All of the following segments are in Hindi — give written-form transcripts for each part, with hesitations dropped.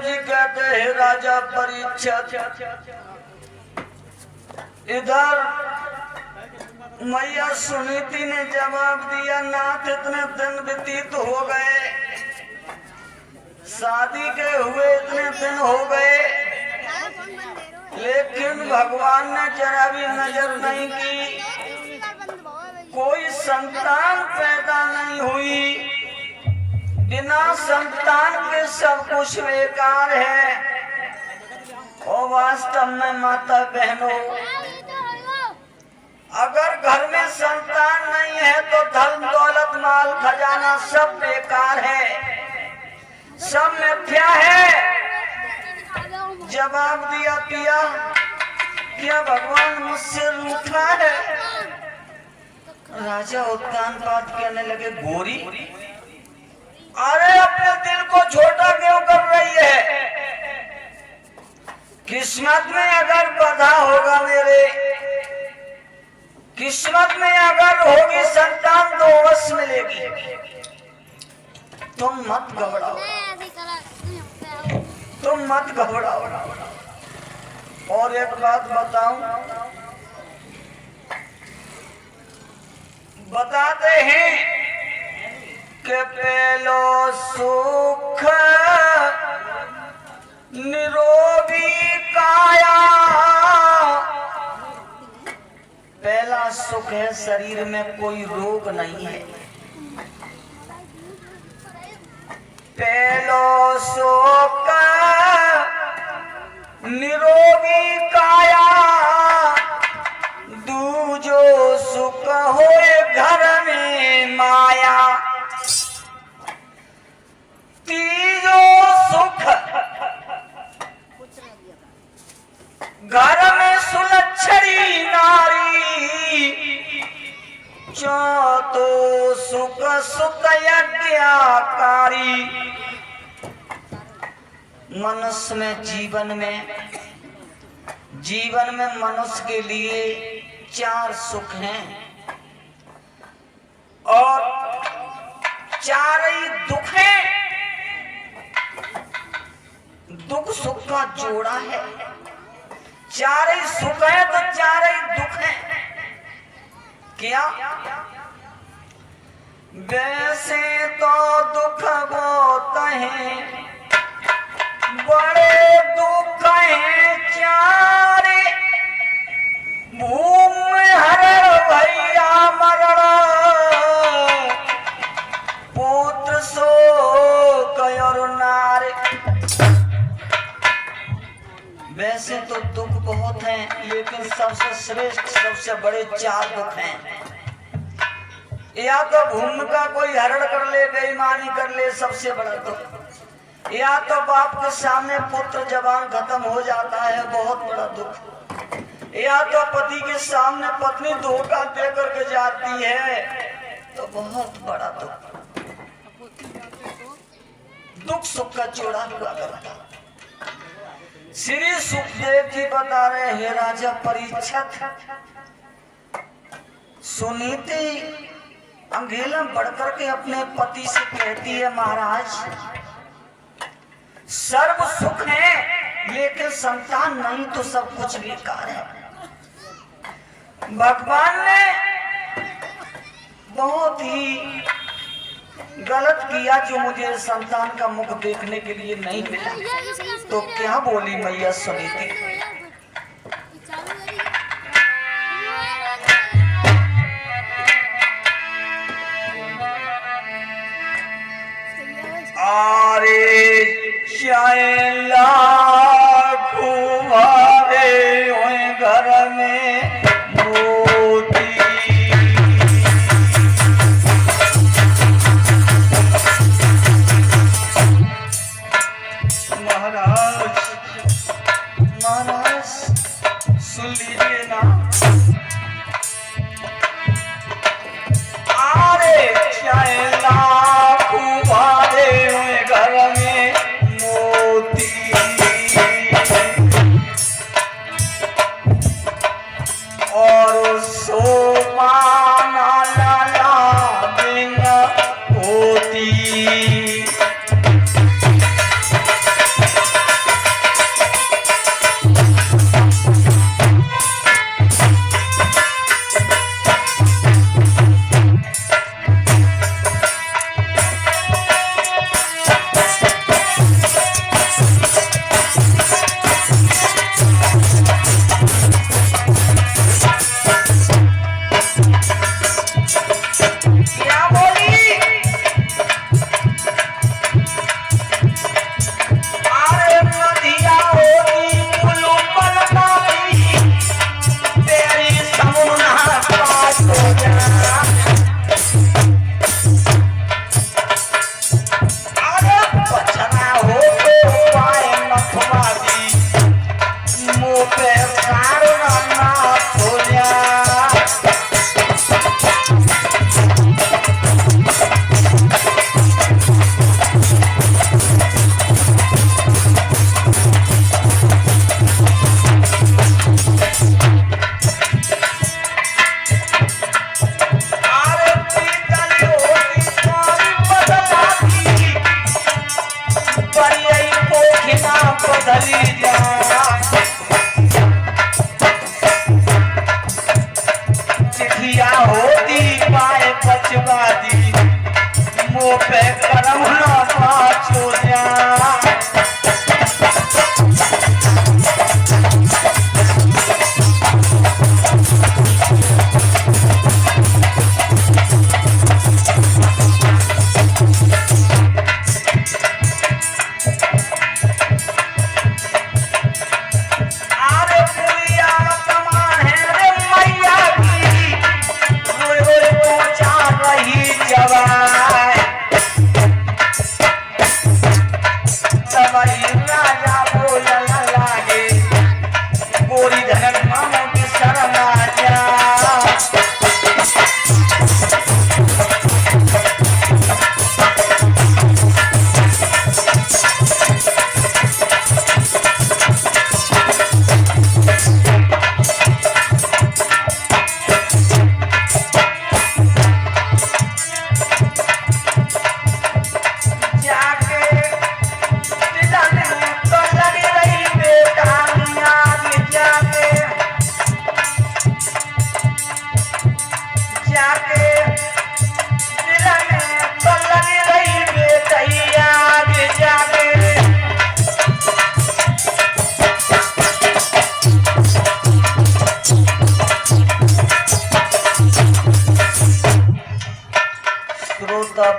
जी कहते हैं राजा परीक्षित, इधर मैया सुनीति ने जवाब दिया, नाथ इतने दिन व्यतीत हो गए, शादी के हुए इतने दिन हो गए, लेकिन भगवान ने जरा भी नजर नहीं की, कोई संतान पैदा नहीं हुई, बिना संतान के सब कुछ बेकार है। और वास्तव में माता बहनों, अगर घर में संतान नहीं है तो धन दौलत माल खजाना सब बेकार है, सब मिथ्या है। जवाब दिया पिया, क्या भगवान मुझसे रूठा है? राजा उत्तानपाद कहने लगे, गोरी अरे अपने दिल को छोटा क्यों कर रही है? किस्मत में अगर बधा होगा, मेरे किस्मत में अगर होगी संतान तो अवश्य मिलेगी, तुम मत घबराओ, तुम मत घबराओ। और एक बात बताऊं, बताते हैं कि पहलो सुख निरोगी काया, पहला सुख है शरीर में कोई रोग नहीं है, पहलो सुख निरोगी काया, दूजो सुख होए घर में माया, तीजो सुख घर में सुलक्षणी नारी, चौथो सुख सुत यज्ञकारी। मनुष्य में जीवन में मनुष्य के लिए 4 सुख हैं और 4 ही दुख हैं। दुख सुख का जोड़ा है, 4 ही सुख है तो 4 ही दुख है। क्या? वैसे तो दुख बहुत हैं, बड़े दुख हैं 4, भूम में हरण भैया मरण, पुत्र शोक और नारे। वैसे तो दुख बहुत हैं, लेकिन सबसे श्रेष्ठ सबसे बड़े 4 दुख हैं। या तो भूमि का कोई हरण कर ले, बेईमानी कर ले, सबसे बड़ा दुख। या तो बाप के सामने पुत्र जवान खत्म हो जाता है, बहुत बड़ा दुख। या तो पति के सामने पत्नी धोखा दे करके जाती है, तो बहुत बड़ा दुख। दुख सुख का जोड़ा हुआ करता। श्री सुखदेव जी बता रहे, हे राजा परीक्षित, सुनीति अंगेला बढ़कर के अपने पति से कहती है, महाराज सर्व सुख है लेकिन संतान नहीं तो सब कुछ बेकार है। भगवान ने बहुत ही गलत किया जो मुझे संतान का मुख देखने के लिए नहीं मिला। तो क्या बोली मैया सुनीति? आरे चाहे लाखों भारे होए घर में मोती, महाराज सुन लीजिए ना। आरे चाहे लाखों भारे होए घर में मोती, और सोपाना लाला दिन होती। सली जा चिठिया होती पाए पचवादी मुँह पे करम ना पाछो जा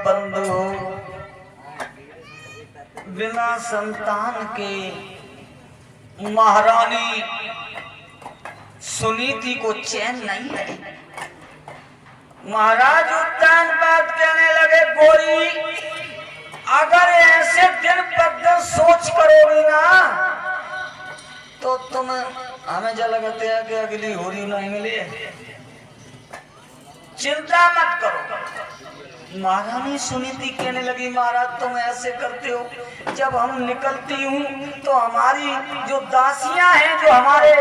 बंधु बिना संतान के महारानी सुनीति को चैन नहीं है। महाराज उत्तान बात कहने लगे, गोरी अगर ऐसे दिन पर सोच करोगी ना तो तुम हमें जो लगते है कि अगली होरी नहीं मिली, चिंता मत करो। महारानी सुनीति कहने लगी, महाराज तुम ऐसे करते हो, जब हम निकलती हूँ तो हमारी जो दासियां हैं जो हमारे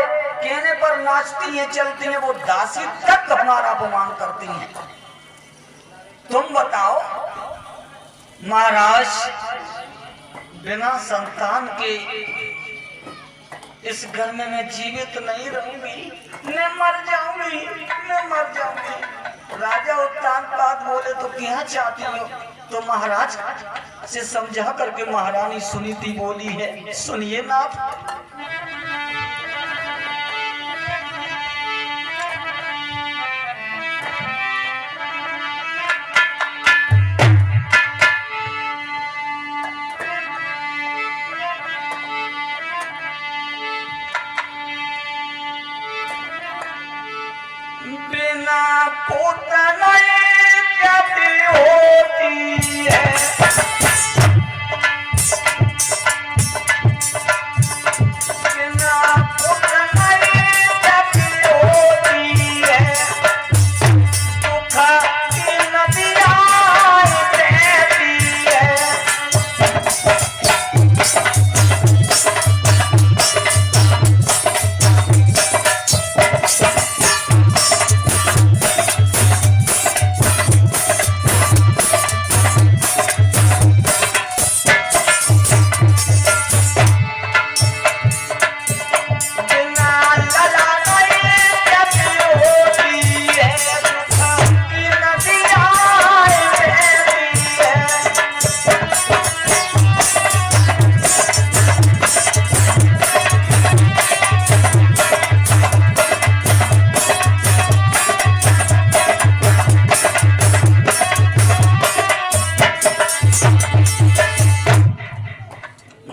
कहने पर नाचती हैं चलती हैं, वो दासी तक हमारा अपमान करती हैं। तुम बताओ महाराज बिना संतान के इस घर में मैं जीवित नहीं रहूंगी, मैं मर जाऊंगी, मैं मर जाऊंगी। राजा उत्तानपाद बोले तो क्या चाहती हो? तो महाराज से समझा करके महारानी सुनीति बोली है, सुनिए ना। बिना पूतना जब होती है, बिना पूतना जब होती है, दुख की नदियाँ बहती है।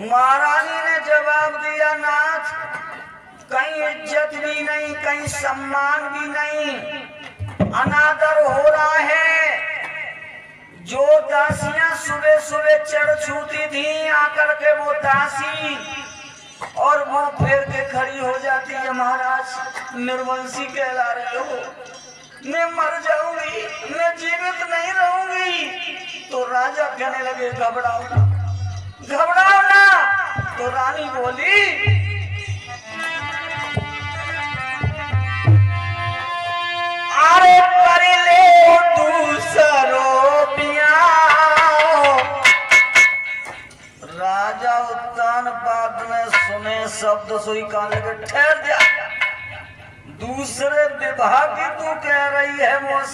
महारानी ने जवाब दिया, नाथ कहीं इज्जत भी नहीं, कहीं सम्मान भी नहीं, अनादर हो रहा है। जो दासियां सुबह सुबह चढ़ छूती थी आकर के वो दासी और वो फेर के खड़ी हो जाती है। महाराज निर्वंशी कहला रहे हो, मैं मर जाऊंगी, मैं जीवित नहीं रहूंगी। तो राजा कहने लगे, घबराओ ना, घबराओ ना। तो रानी बोली, अरे कर ले दूसरो ब्याह, राजा उत्तानपाद ने सुने शब्द सोई कान लगे ठहर जा, दूसरे विभाग की तू कह रही है मुझसे